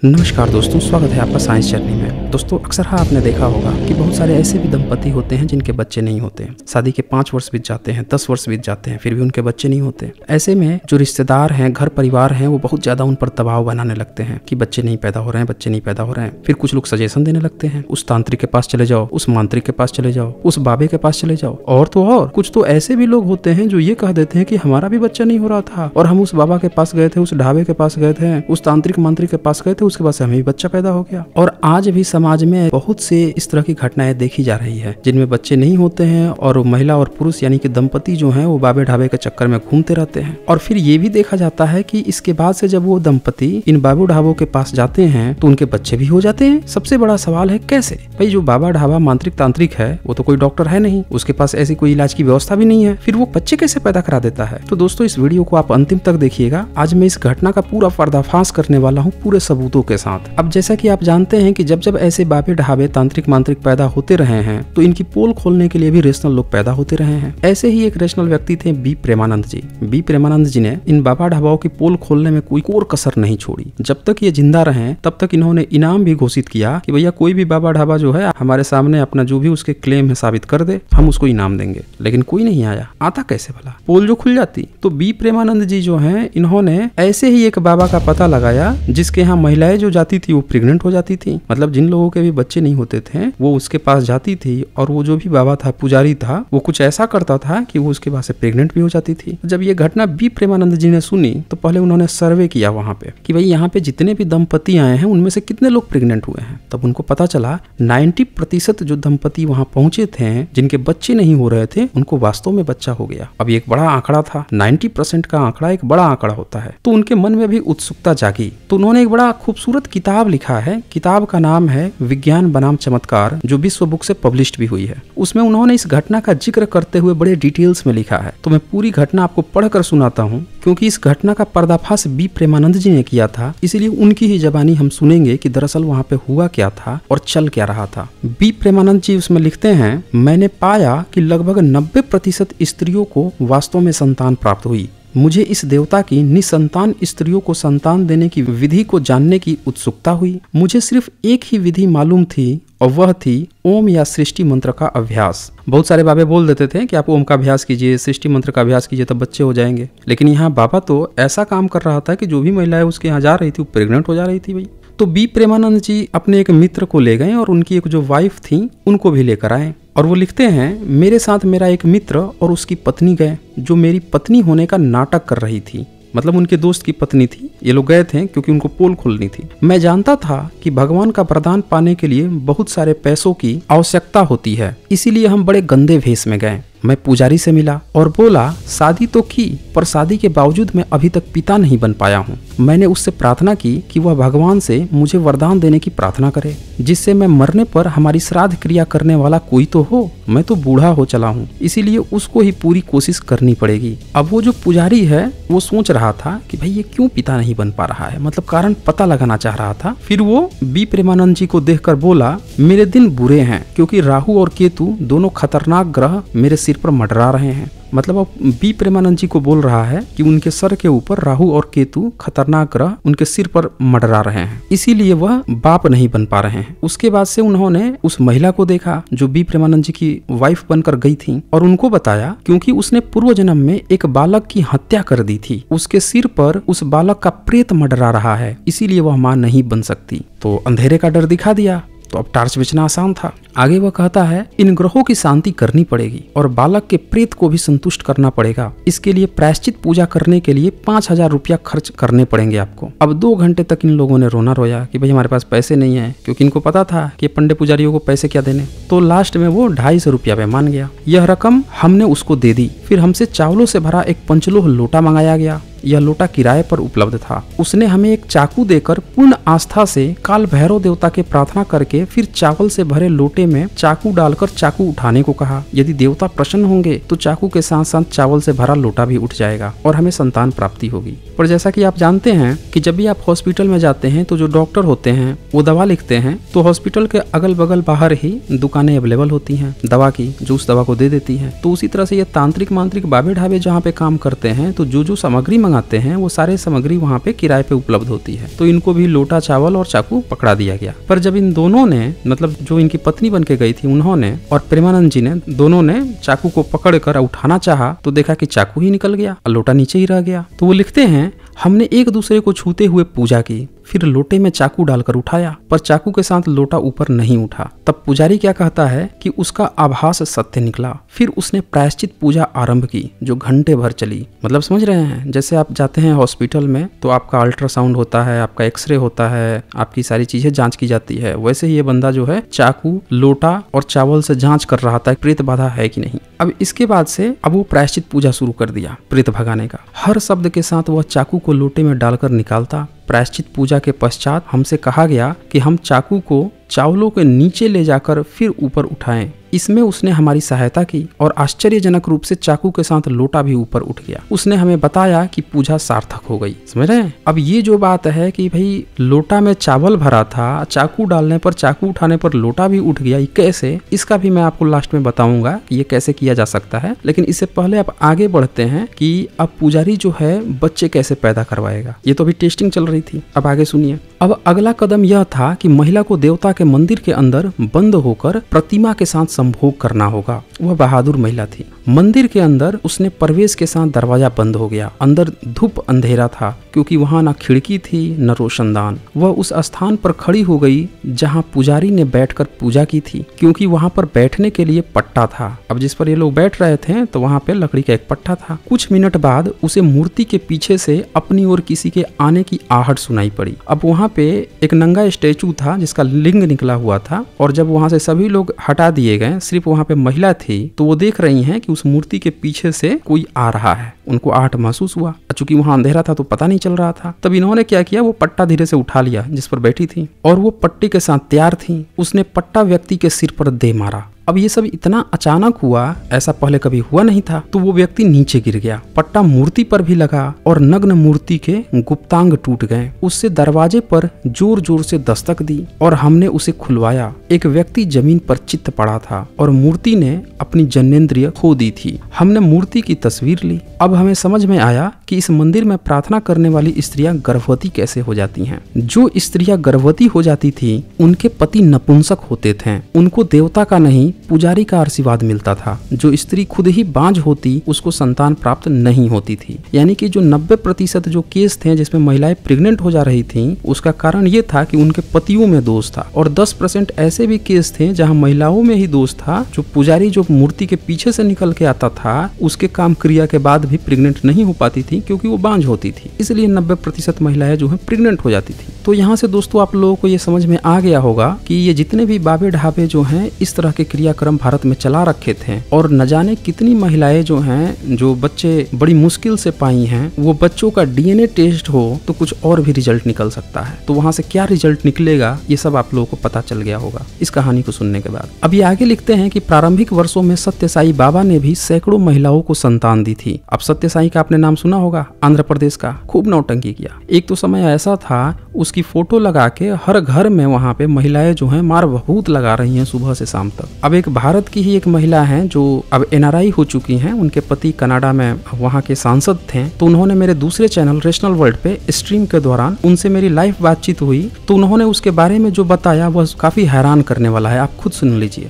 नमस्कार दोस्तों, स्वागत है आपका साइंस जर्नी में। दोस्तों, अक्सर आपने देखा होगा कि बहुत सारे ऐसे भी दंपति होते हैं जिनके बच्चे नहीं होते। शादी के 5 वर्ष बीत जाते हैं, 10 वर्ष बीत जाते हैं, फिर भी उनके बच्चे नहीं होते। ऐसे में जो रिश्तेदार हैं, घर परिवार हैं, वो बहुत ज्यादा उन पर दबाव बनाने लगते हैं कि बच्चे नहीं पैदा हो रहे हैं, बच्चे नहीं पैदा हो रहे हैं। फिर कुछ लोग सजेशन देने लगते हैं, उस तांत्रिक के पास चले जाओ, उस मांत्रिक के पास चले जाओ, उस बाबे के पास चले जाओ। और तो और कुछ तो ऐसे भी लोग होते हैं जो ये कह देते हैं कि हमारा भी बच्चा नहीं हो रहा था और हम उस बाबा के पास गए थे, उस ढाबे के पास गए थे, उस तांत्रिक मंत्रिक के पास गए थे, उसके बाद हमें भी बच्चा पैदा हो गया। और आज भी समाज में बहुत से इस तरह की घटनाएं देखी जा रही है जिनमें बच्चे नहीं होते हैं और महिला और पुरुष यानी कि दंपति जो हैं वो बाबे ढाबे के चक्कर में घूमते रहते हैं। और फिर ये भी देखा जाता है कि इसके बाद से जब वो दंपति इन बाबू ढाबों के पास जाते हैं तो उनके बच्चे भी हो जाते हैं। सबसे बड़ा सवाल है कैसे? भाई, जो बाबा ढाबा मांत्रिक तांत्रिक है वो तो कोई डॉक्टर है नहीं, उसके पास ऐसी कोई इलाज की व्यवस्था भी नहीं है, फिर वो बच्चे कैसे पैदा करा देता है? तो दोस्तों, इस वीडियो को आप अंतिम तक देखिएगा। आज मैं इस घटना का पूरा पर्दाफाश करने वाला हूँ पूरे सबूतों के साथ। अब जैसा कि आप जानते हैं कि जब जब ऐसे बाबे ढाबे तांत्रिक मांत्रिक पैदा होते रहे हैं तो इनकी पोल खोलने के लिए भी रेशनल लोग पैदा होते रहे हैं। ऐसे ही एक रेशनल व्यक्ति थे बी प्रेमानंद जी। बी प्रेमानंद जी ने इन बाबा ढाबाओं की पोल खोलने में कोई कोर कसर नहीं छोड़ी। जब तक ये जिंदा रहे तब तक इन्होंने इनाम भी घोषित किया कि भैया कोई भी बाबा ढाबा जो है हमारे सामने अपना जो भी उसके क्लेम है साबित कर दे, हम उसको इनाम देंगे। लेकिन कोई नहीं आया। आता कैसे भला? पोल जो खुल जाती। तो बी प्रेमानंद जी जो है इन्होंने ऐसे ही एक बाबा का पता लगाया जिसके यहाँ महिलाएं जो जाती थी वो प्रेग्नेंट हो जाती थी। मतलब जिन लोगों के भी बच्चे नहीं होते थे वो उसके पास जाती थी और वो जो भी बाबा था, पुजारी था, वो कुछ ऐसा करता था कि वो उसके पास से प्रेग्नेंट भी हो जाती थी। जब ये घटना बी प्रेमानंद जी ने सुनी तो पहले उन्होंने सर्वे किया वहां पे कि भाई यहाँ पे जितने भी दंपति आए हैं उनमें से कितने लोग प्रेग्नेंट हुए हैं। तब उनको पता चला 90% जो दंपति वहां पहुंचे थे जिनके बच्चे नहीं हो रहे थे उनको वास्तव में बच्चा हो गया। अब ये एक बड़ा आंकड़ा था। 90% का आंकड़ा एक बड़ा आंकड़ा होता है। तो उनके मन में भी उत्सुकता जागी। तो उन्होंने एक बड़ा खूबसूरत किताब लिखा है। किताब का नाम है विज्ञान बनाम चमत्कार, जो विश्व बुक से पब्लिश्ड भी हुई है। उसमें उन्होंने इस घटना का जिक्र करते हुए बड़े डिटेल्स में लिखा है। तो मैं पूरी घटना आपको पढ़कर सुनाता हूँ क्योंकि इस घटना का पर्दाफाश बी प्रेमानंद जी ने किया था, इसलिए उनकी ही जबानी हम सुनेंगे कि दरअसल वहाँ पे हुआ क्या था और चल क्या रहा था। बी प्रेमानंद जी उसमें लिखते हैं, मैंने पाया कि लगभग 90% स्त्रियों को वास्तव में संतान प्राप्त हुई। मुझे इस देवता की निसंतान स्त्रियों को संतान देने की विधि को जानने की उत्सुकता हुई। मुझे सिर्फ एक ही विधि मालूम थी और वह थी ओम या सृष्टि मंत्र का अभ्यास। बहुत सारे बाबे बोल देते थे कि आप ओम का अभ्यास कीजिए, सृष्टि मंत्र का अभ्यास कीजिए, तब बच्चे हो जाएंगे। लेकिन यहाँ बाबा तो ऐसा काम कर रहा था कि जो भी महिलाएं उसके यहाँ जा रही थी वो प्रेग्नेंट हो जा रही थी। भाई, तो बी प्रेमानंद जी अपने एक मित्र को ले गए और उनकी एक जो वाइफ थी उनको भी लेकर आए। और वो लिखते हैं, मेरे साथ मेरा एक मित्र और उसकी पत्नी गए जो मेरी पत्नी होने का नाटक कर रही थी। मतलब उनके दोस्त की पत्नी थी। ये लोग गए थे क्योंकि उनको पोल खोलनी थी। मैं जानता था कि भगवान का वरदान पाने के लिए बहुत सारे पैसों की आवश्यकता होती है, इसीलिए हम बड़े गंदे भेष में गए। मैं पुजारी से मिला और बोला, शादी तो की पर शादी के बावजूद मैं अभी तक पिता नहीं बन पाया हूँ। मैंने उससे प्रार्थना की कि वह भगवान से मुझे वरदान देने की प्रार्थना करे जिससे मैं मरने पर हमारी श्राद्ध क्रिया करने वाला कोई तो हो। मैं तो बूढ़ा हो चला हूँ, इसीलिए उसको ही पूरी कोशिश करनी पड़ेगी। अब वो जो पुजारी है वो सोच रहा था कि भाई ये क्यों पिता नहीं बन पा रहा है, मतलब कारण पता लगाना चाह रहा था। फिर वो बी प्रेमानंद जी को देखकर बोला, मेरे दिन बुरे हैं क्योंकि राहु और केतु दोनों खतरनाक ग्रह मेरे सिर पर मंडरा रहे हैं। मतलब अब बी प्रेमानंद जी को बोल रहा है कि उनके सर के ऊपर राहु और केतु खतरनाक ग्रह उनके सिर पर मंडरा रहे हैं, इसीलिए वह बाप नहीं बन पा रहे हैं। उसके बाद से उन्होंने उस महिला को देखा जो बी प्रेमानंद जी की वाइफ बनकर गई थी और उनको बताया क्योंकि उसने पूर्व जन्म में एक बालक की हत्या कर दी थी, उसके सिर पर उस बालक का प्रेत मंडरा रहा है, इसीलिए वह मां नहीं बन सकती। तो अंधेरे का डर दिखा दिया। तो अब टार्च बेचना आसान था। आगे वह कहता है, इन ग्रहों की शांति करनी पड़ेगी और बालक के प्रेत को भी संतुष्ट करना पड़ेगा। इसके लिए प्रायश्चित पूजा करने के लिए 5000 रुपया खर्च करने पड़ेंगे आपको। अब 2 घंटे तक इन लोगों ने रोना रोया कि भाई हमारे पास पैसे नहीं है, क्योंकि इनको पता था कि पंडित पुजारियों को पैसे क्या देने। तो लास्ट में वो 250 रुपया पे मान गया। यह रकम हमने उसको दे दी। फिर हमसे चावलों से भरा एक पंचलोह लोटा मंगाया गया। यह लोटा किराए पर उपलब्ध था। उसने हमें एक चाकू देकर पूर्ण आस्था से काल भैरव देवता के प्रार्थना करके फिर चावल से भरे लोटे में चाकू डालकर चाकू उठाने को कहा। यदि देवता प्रसन्न होंगे तो चाकू के साथ साथ चावल से भरा लोटा भी उठ जाएगा और हमें संतान प्राप्ति होगी। पर जैसा कि आप जानते हैं कि जब भी आप हॉस्पिटल में जाते हैं तो जो डॉक्टर होते हैं वो दवा लिखते हैं, तो हॉस्पिटल के अगल बगल बाहर ही दुकानें अवेलेबल होती हैं दवा की, जो उस दवा को दे देती है। तो उसी तरह से ये तांत्रिक मांत्रिक बाबे ढाबे जहाँ पे काम करते हैं तो जो सामग्री मंगाते हैं वो सारे सामग्री वहाँ पे किराए पे उपलब्ध होती है। तो इनको भी लोटा, चावल और चाकू पकड़ा दिया गया। पर जब इन दोनों ने, मतलब जो इनकी पत्नी बन के गई थी उन्होंने और प्रेमानंद जी ने, दोनों ने चाकू को पकड़ कर उठाना चाहा तो देखा कि चाकू ही निकल गया और लोटा नीचे ही रह गया। तो वो लिखते हैं, हमने एक दूसरे को छूते हुए पूजा की, फिर लोटे में चाकू डालकर उठाया, पर चाकू के साथ लोटा ऊपर नहीं उठा। तब पुजारी क्या कहता है कि उसका आभास सत्य निकला। फिर उसने प्रायश्चित पूजा आरंभ की जो घंटे भर चली। मतलब समझ रहे हैं, जैसे आप जाते हैं हॉस्पिटल में तो आपका अल्ट्रासाउंड होता है, आपका एक्सरे होता है, आपकी सारी चीजें जांच की जाती है, वैसे ही ये बंदा जो है चाकू, लोटा और चावल से जांच कर रहा था प्रेत बाधा है कि नहीं। अब इसके बाद से अब वो प्रायश्चित पूजा शुरू कर दिया प्रेत भगाने का। हर शब्द के साथ वह चाकू को लोटे में डालकर निकालता। प्रायश्चित पूजा के पश्चात हमसे कहा गया कि हम चाकू को चावलों के नीचे ले जाकर फिर ऊपर उठाएं। इसमें उसने हमारी सहायता की और आश्चर्यजनक रूप से चाकू के साथ लोटा भी ऊपर उठ गया। उसने हमें बताया कि पूजा सार्थक हो गई। समझ रहे हैं? अब ये जो बात है कि भाई लोटा में चावल भरा था, चाकू डालने पर, चाकू उठाने पर लोटा भी उठ गया, ये कैसे, इसका भी मैं आपको लास्ट में बताऊंगा कि ये कैसे किया जा सकता है। लेकिन इससे पहले आप आगे बढ़ते हैं कि अब पुजारी जो है बच्चे कैसे पैदा करवाएगा। ये तो अभी टेस्टिंग चल रही थी। अब आगे सुनिए। अब अगला कदम यह था कि महिला को देवता के मंदिर के अंदर बंद होकर प्रतिमा के साथ संभोग करना होगा। वह बहादुर महिला थी। मंदिर के अंदर उसने प्रवेश के साथ दरवाजा बंद हो गया। अंदर धूप अंधेरा था क्योंकि वहां न खिड़की थी न रोशनदान। वह उस स्थान पर खड़ी हो गई जहां पुजारी ने बैठकर पूजा की थी, क्योंकि वहां पर बैठने के लिए पट्टा था। अब जिस पर ये लोग बैठ रहे थे तो वहां पे लकड़ी का एक पट्टा था। कुछ मिनट बाद उसे मूर्ति के पीछे से अपनी ओर किसी के आने की आहट सुनाई पड़ी। अब वहां पे एक नंगा स्टैचू था जिसका लिंग निकला हुआ था, और जब वहां से सभी लोग हटा दिए गए, सिर्फ वहां पे महिला थी, तो वो देख रही हैं कि उस मूर्ति के पीछे से कोई आ रहा है। उनको आहट महसूस हुआ। चूंकि वहां अंधेरा था तो पता नहीं चल रहा था। तब इन्होंने क्या किया, वो पट्टा धीरे से उठा लिया जिस पर बैठी थी, और वो पट्टे के साथ तैयार थी। उसने पट्टा व्यक्ति के सिर पर दे मारा। अब ये सब इतना अचानक हुआ, ऐसा पहले कभी हुआ नहीं था। तो वो व्यक्ति नीचे गिर गया, पट्टा मूर्ति पर भी लगा और नग्न मूर्ति के गुप्तांग टूट गए। उससे दरवाजे पर जोर जोर से दस्तक दी और हमने उसे खुलवाया। एक व्यक्ति जमीन पर चित्त पड़ा था और मूर्ति ने अपनी जनेंद्रिय खो दी थी। हमने मूर्ति की तस्वीर ली। अब हमें समझ में आया कि इस मंदिर में प्रार्थना करने वाली स्त्रियां गर्भवती कैसे हो जाती हैं। जो स्त्रियां गर्भवती हो जाती थी उनके पति नपुंसक होते थे। उनको देवता का नहीं पुजारी का आशीर्वाद मिलता था। जो स्त्री खुद ही बांझ होती उसको संतान प्राप्त नहीं होती थी। यानी कि जो 90% जो केस थे जिसमें महिलाएं प्रेग्नेंट हो जा रही थीं, उसका कारण ये था कि उनके पतियों में दोष था। और 10% ऐसे भी केस थे जहां महिलाओं में ही दोष था। जो पुजारी जो मूर्ति के पीछे से निकल के आता था उसके काम क्रिया के बाद भी प्रेग्नेंट नहीं हो पाती थी, क्योंकि वो बांझ होती थी। इसलिए 90% महिलाएं जो है प्रेग्नेंट हो जाती थी। तो यहाँ से दोस्तों आप लोगों को ये समझ में आ गया होगा कि ये जितने भी बाबे ढाबे जो हैं इस तरह के क्रियाक्रम भारत में चला रखे थे, और न जाने कितनी महिलाएं जो हैं जो बच्चे बड़ी मुश्किल से पाई हैं, वो बच्चों का डीएनए टेस्ट हो तो कुछ और भी रिजल्ट निकल सकता है। तो वहां से क्या रिजल्ट निकलेगा ये सब आप लोगों को पता चल गया होगा इस कहानी को सुनने के बाद। अब ये आगे लिखते हैं कि प्रारंभिक वर्षों में सत्य साई बाबा ने भी सैकड़ों महिलाओं को संतान दी थी। अब सत्य साई का आपने नाम सुना होगा, आंध्र प्रदेश का, खूब नौटंकी किया। एक तो समय ऐसा था उसकी फोटो लगा के हर घर में वहां पे महिलाएं जो हैं मार बहुत लगा रही हैं सुबह से शाम तक। अब एक भारत की ही एक महिला हैं जो अब एनआरआई हो चुकी हैं, उनके पति कनाडा में वहां के सांसद थे। तो उन्होंने मेरे दूसरे चैनल रेशनल वर्ल्ड पे स्ट्रीम के दौरान उनसे मेरी लाइव बातचीत हुई, तो उन्होंने उसके बारे में जो बताया वह काफी हैरान करने वाला है। आप खुद सुन लीजिए।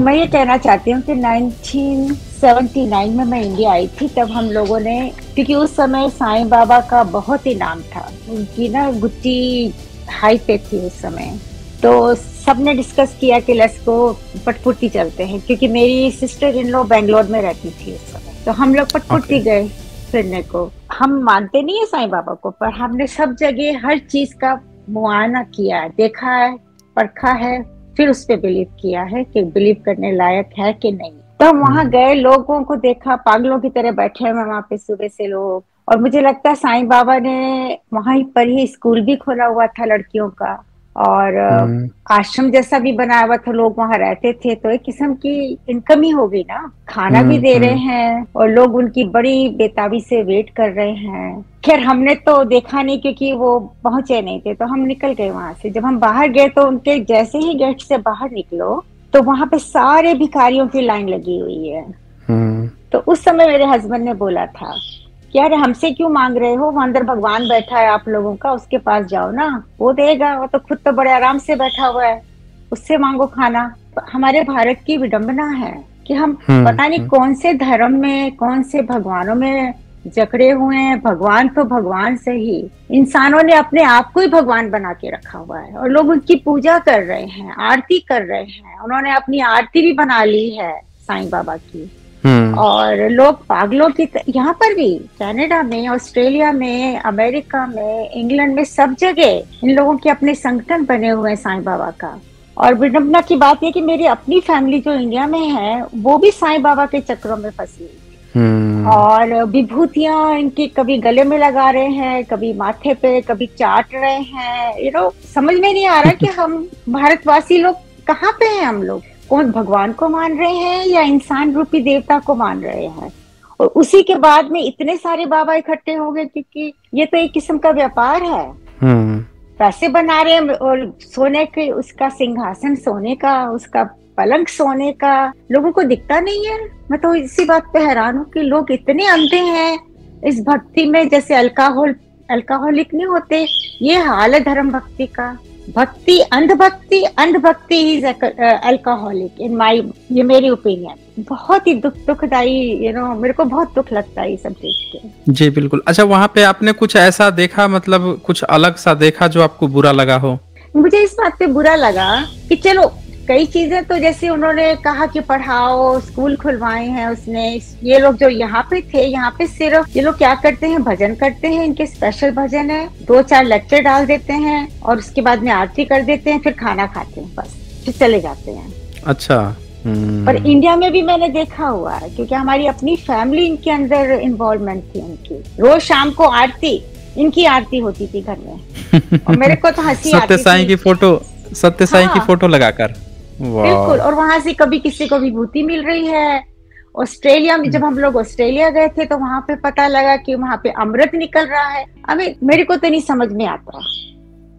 मैं ये कहना चाहती हूँ कि 1979 में मैं इंडिया आई थी। तब हम लोगों ने, क्योंकि उस समय साईं बाबा का बहुत ही नाम था, उनकी ना गुत्ती हाई पे थी उस समय, तो सबने डिस्कस किया कि लेट्स को पटपुटी चलते हैं, क्योंकि मेरी सिस्टर इन लॉ बैंगलोर में रहती थी उस समय। तो हम लोग पटपुटी गए फिरने को। हम मानते नहीं है साईं बाबा को, पर हमने सब जगह हर चीज का मुआयना किया है, देखा है, परखा है, फिर उस पे बिलीव किया है कि बिलीव करने लायक है कि नहीं। तो हम वहां गए, लोगों को देखा, पागलों की तरह बैठे हैं वहां पे सुबह से लोग। और मुझे लगता है साईं बाबा ने वहीं पर ही स्कूल भी खोला हुआ था लड़कियों का, और आश्रम जैसा भी बनाया हुआ था, लोग वहां रहते थे। तो एक किस्म की इनकम ही हो गई ना, खाना भी दे रहे हैं और लोग उनकी बड़ी बेताबी से वेट कर रहे हैं। खैर हमने तो देखा नहीं क्योंकि वो पहुंचे नहीं थे, तो हम निकल गए वहां से। जब हम बाहर गए तो उनके जैसे ही गेट से बाहर निकलो तो वहां पे सारे भिखारियों की लाइन लगी हुई है। तो उस समय मेरे हस्बैंड ने बोला था कि यार हमसे क्यों मांग रहे हो, वो अंदर भगवान बैठा है आप लोगों का, उसके पास जाओ ना, वो देगा, वो तो खुद तो बड़े आराम से बैठा हुआ है, उससे मांगो खाना। हमारे भारत की विडंबना है कि हम पता नहीं कौन से धर्म में, कौन से भगवानों में जकड़े हुए हैं। भगवान तो भगवान से ही, इंसानों ने अपने आप को ही भगवान बना के रखा हुआ है और लोग उनकी पूजा कर रहे हैं, आरती कर रहे हैं। उन्होंने अपनी आरती भी बना ली है साईं बाबा की। और लोग पागलों की यहाँ पर भी, कनाडा में, ऑस्ट्रेलिया में, अमेरिका में, इंग्लैंड में, सब जगह इन लोगों के अपने संगठन बने हुए हैं साईं बाबा का। और विडंबना की बात यह कि मेरी अपनी फैमिली जो इंडिया में है वो भी साईं बाबा के चक्रों में फंसी हुई। और विभूतियां इनकी कभी गले में लगा रहे हैं, कभी माथे पे, कभी चाट रहे हैं। समझ में नहीं आ रहा कि हम भारतवासी लोग कहाँ पे हैं। हम लोग कौन भगवान को मान रहे हैं या इंसान रूपी देवता को मान रहे हैं। और उसी के बाद में इतने सारे बाबा इकट्ठे हो गए, क्योंकि ये तो एक किस्म का व्यापार है। पैसे बना रहे हैं और सोने के, उसका सिंहासन सोने का, उसका पलंग सोने का, लोगों को दिखता नहीं है। मैं तो इसी बात पे हैरान हूँ कि लोग इतने अंधे हैं इस भक्ति में, जैसे अल्कोहलिक नहीं होते, ये हाल है धर्म भक्ति का। भक्ति, अंधभक्ति इज अल्कोहलिक इन माय, ये मेरी ओपिनियन। बहुत ही दुखदाई, मेरे को बहुत दुख लगता है ये सब देख के। जी बिल्कुल। अच्छा, वहाँ पे आपने कुछ ऐसा देखा, मतलब कुछ अलग सा देखा जो आपको बुरा लगा हो? मुझे इस बात पे बुरा लगा कि चलो कई चीजें तो, जैसे उन्होंने कहा कि पढ़ाओ, स्कूल खुलवाए हैं उसने। ये लोग जो यहाँ पे थे, यहाँ पे सिर्फ ये लोग क्या करते हैं, भजन करते हैं। इनके स्पेशल भजन है, 2-4 लेक्चर डाल देते हैं और उसके बाद में आरती कर देते हैं, फिर खाना खाते हैं, बस फिर चले जाते हैं। अच्छा। पर इंडिया में भी मैंने देखा हुआ है, क्योंकि हमारी अपनी फैमिली इनके अंदर इन्वॉल्वमेंट थी उनकी। रोज शाम को आरती, इनकी आरती होती थी घर में और मेरे को तो हंसी आती थी। सत्य साईं की फोटो लगाकर। बिल्कुल। और वहां से कभी किसी को विभूति मिल रही है। ऑस्ट्रेलिया में जब हम लोग ऑस्ट्रेलिया गए थे तो वहां पे पता लगा कि वहां पे अमृत निकल रहा है। अभी मेरे को तो नहीं समझ में आता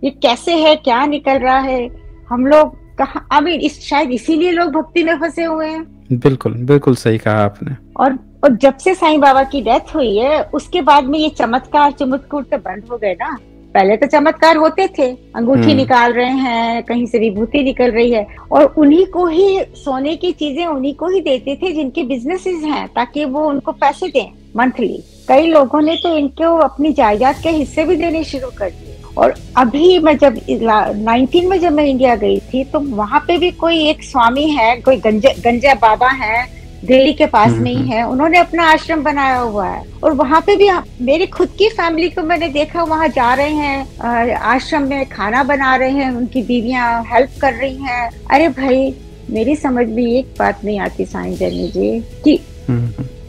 ये कैसे है, क्या निकल रहा है, हम लोग कहाँ। अभी शायद इसीलिए लोग भक्ति में फंसे हुए हैं। बिल्कुल बिल्कुल सही कहा आपने। और जब से साईं बाबा की डेथ हुई है उसके बाद में ये चमत्कार चमत्कार तो बंद हो गए ना। पहले तो चमत्कार होते थे, अंगूठी निकाल रहे हैं, कहीं से विभूति निकल रही है, और उन्हीं को ही सोने की चीजें उन्हीं को ही देते थे जिनके बिजनेसेस हैं, ताकि वो उनको पैसे दें मंथली। कई लोगों ने तो इनको अपनी जायदाद के हिस्से भी देने शुरू कर दिए। और अभी मैं जब 19 में जब मैं इंडिया गई थी तो वहां पे भी कोई एक स्वामी है, कोई गंजा बाबा है, दिल्ली के पास में ही है, उन्होंने अपना आश्रम बनाया हुआ है। और वहां पे भी मेरी खुद की फैमिली को मैंने देखा, वहां जा रहे हैं, आश्रम में खाना बना रहे हैं, उनकी बीवियां हेल्प कर रही हैं। अरे भाई, मेरी समझ में एक बात नहीं आती साईं जनी जी कि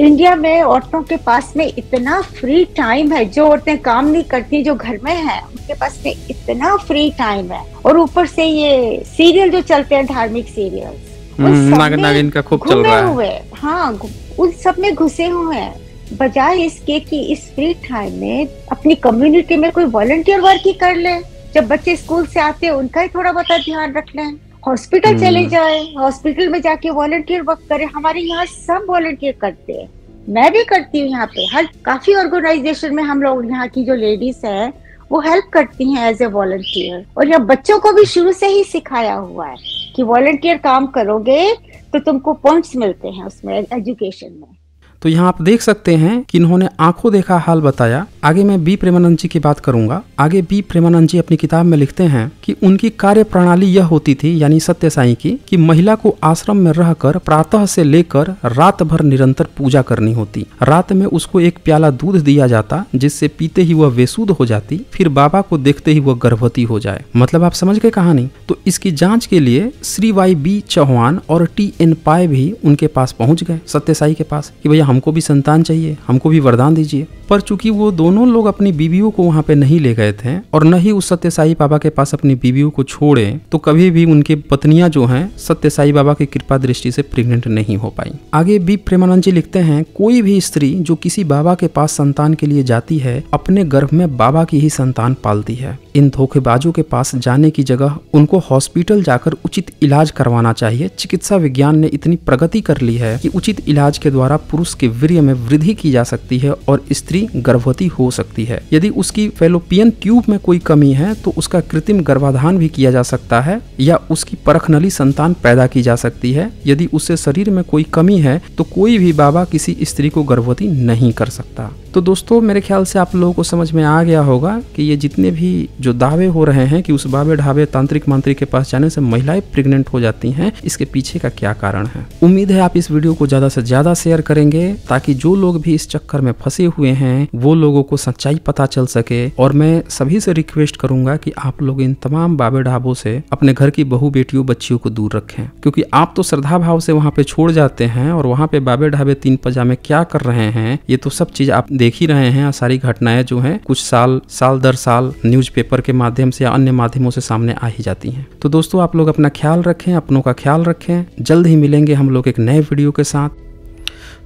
इंडिया में औरतों के पास में इतना फ्री टाइम है। जो औरतें काम नहीं करती, जो घर में है, उनके पास में इतना फ्री टाइम है। और ऊपर से ये सीरियल जो चलते हैं, धार्मिक सीरियल, नागिन का खूब चल रहा है। हाँ, उन सब में घुसे हुए हैं, बजाय इसके कि इस फ्री टाइम में अपनी कम्युनिटी में कोई वॉलंटियर वर्क ही कर ले। जब बच्चे स्कूल से आते हैं उनका ही थोड़ा बहुत ध्यान रख लें। हॉस्पिटल चले जाए, हॉस्पिटल में जाके वॉलंटियर वर्क करे। हमारे यहाँ सब वॉलंटियर करते हैं, मैं भी करती हूँ यहाँ पे। हर काफी ऑर्गेनाइजेशन में हम लोग, यहाँ की जो लेडीज है वो हेल्प करती हैं एज ए वॉलंटियर। और यहाँ बच्चों को भी शुरू से ही सिखाया हुआ है कि वॉलंटियर काम करोगे तो तुमको पॉइंट्स मिलते हैं उसमें, एजुकेशन में। तो यहाँ आप देख सकते हैं कि इन्होंने आंखों देखा हाल बताया। आगे मैं बी प्रेमानंद जी की बात करूंगा। आगे बी प्रेमानंद जी अपनी किताब में लिखते हैं कि उनकी कार्य प्रणाली यह होती थी, यानी सत्य साईं की, कि महिला को आश्रम में रहकर प्रातः से लेकर रात भर निरंतर पूजा करनी होती। रात में उसको एक प्याला दूध दिया जाता, जिससे पीते ही वह बेसुध हो जाती, फिर बाबा को देखते ही वह गर्भवती हो जाए। मतलब आप समझ गए कहानी। तो इसकी जांच के लिए श्री वाई बी चौहान और TN पाय भी उनके पास पहुंच गए, सत्य साईं के पास, कि भैया हमको भी संतान चाहिए, हमको भी वरदान दीजिए। पर चूंकि वो दोनों लोग अपनी बीवियों को वहां पे नहीं ले गए थे और न ही उस सत्य साईं बाबा के पास अपनी बीवियों को छोड़े, तो कभी भी उनकी पत्नियां जो हैं सत्य साईं बाबा की कृपा दृष्टि से प्रेग्नेंट नहीं हो पाई। आगे बी प्रेमानंद जी लिखते हैं, कोई भी स्त्री जो किसी बाबा के पास संतान के लिए जाती है, अपने गर्भ में बाबा की ही संतान पालती है। इन धोखेबाजों के पास जाने की जगह उनको हॉस्पिटल जाकर उचित इलाज करवाना चाहिए। चिकित्सा विज्ञान ने इतनी प्रगति कर ली है कि उचित इलाज के द्वारा पुरुष के वीर्य में वृद्धि की जा सकती है और स्त्री गर्भवती हो सकती है। यदि उसकी फैलोपियन ट्यूब में कोई कमी है तो उसका कृत्रिम गर्भाधान भी किया जा सकता है या उसकी परखनली संतान पैदा की जा सकती है। यदि उससे शरीर में कोई कमी है तो कोई भी बाबा किसी स्त्री को गर्भवती नहीं कर सकता। तो दोस्तों मेरे ख्याल से आप लोगों को समझ में आ गया होगा कि ये जितने भी जो दावे हो रहे हैं कि उस बाबे ढाबे तांत्रिक मांत्रिक के पास जाने से महिलाएं प्रेग्नेंट हो जाती हैं, इसके पीछे का क्या कारण है। उम्मीद है आप इस वीडियो को ज्यादा से ज्यादा शेयर करेंगे ताकि जो लोग भी इस चक्कर में फंसे हुए हैं वो लोगों को सच्चाई पता चल सके। और मैं सभी से रिक्वेस्ट करूंगा कि आप लोग इन तमाम बाबे ढाबों से अपने घर की बहू बेटियों बच्चियों को दूर रखें, क्योंकि आप तो श्रद्धा भाव से वहाँ पे छोड़ जाते हैं और वहाँ पे बाबे ढाबे तीन पजामे क्या कर रहे हैं ये तो सब चीज आप देख ही रहे हैं। सारी घटनाएं जो हैं कुछ साल दर साल न्यूज़पेपर के माध्यम से या अन्य माध्यमों से सामने आ ही जाती हैं। तो दोस्तों आप लोग अपना ख्याल रखें, अपनों का ख्याल रखें। जल्द ही मिलेंगे हम लोग एक नए वीडियो के साथ।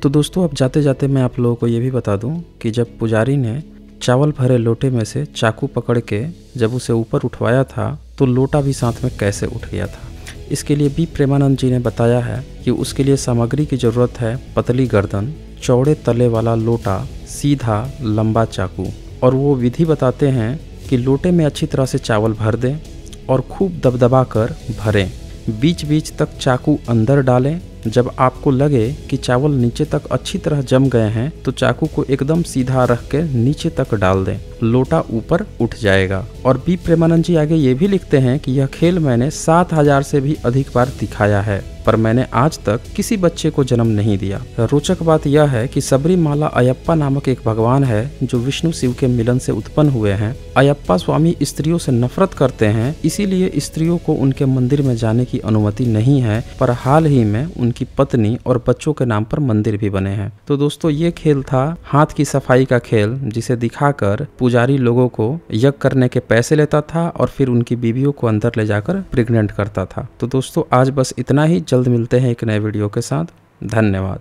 तो दोस्तों अब जाते जाते मैं आप लोगों को ये भी बता दूं कि जब पुजारी ने चावल भरे लोटे में से चाकू पकड़ के जब उसे ऊपर उठवाया था तो लोटा भी साथ में कैसे उठ गया था। इसके लिए बी प्रेमानंद जी ने बताया है कि उसके लिए सामग्री की ज़रूरत है पतली गर्दन, चौड़े तले वाला लोटा, सीधा लंबा चाकू। और वो विधि बताते हैं कि लोटे में अच्छी तरह से चावल भर दें और खूब दबदबा कर भरें। बीच बीच तक चाकू अंदर डालें। जब आपको लगे कि चावल नीचे तक अच्छी तरह जम गए हैं तो चाकू को एकदम सीधा रख के नीचे तक डाल दें, लोटा ऊपर उठ जाएगा। और बी प्रेमानंद जी आगे ये भी लिखते हैं कि यह खेल मैंने 7000 से भी अधिक बार दिखाया है पर मैंने आज तक किसी बच्चे को जन्म नहीं दिया। रोचक बात यह है कि सबरीमाला अयप्पा नामक एक भगवान है जो विष्णु शिव के मिलन से उत्पन्न हुए हैं। अयप्पा स्वामी स्त्रियों से नफरत करते हैं, इसीलिए स्त्रियों को उनके मंदिर में जाने की अनुमति नहीं है, पर हाल ही में उनकी पत्नी और बच्चों के नाम पर मंदिर भी बने हैं। तो दोस्तों ये खेल था हाथ की सफाई का खेल, जिसे दिखाकर पुजारी लोगों को यज्ञ करने के पैसे लेता था और फिर उनकी बीवियों को अंदर ले जाकर प्रेग्नेंट करता था। तो दोस्तों आज बस इतना ही। जल्द मिलते हैं एक नए वीडियो के साथ। धन्यवाद।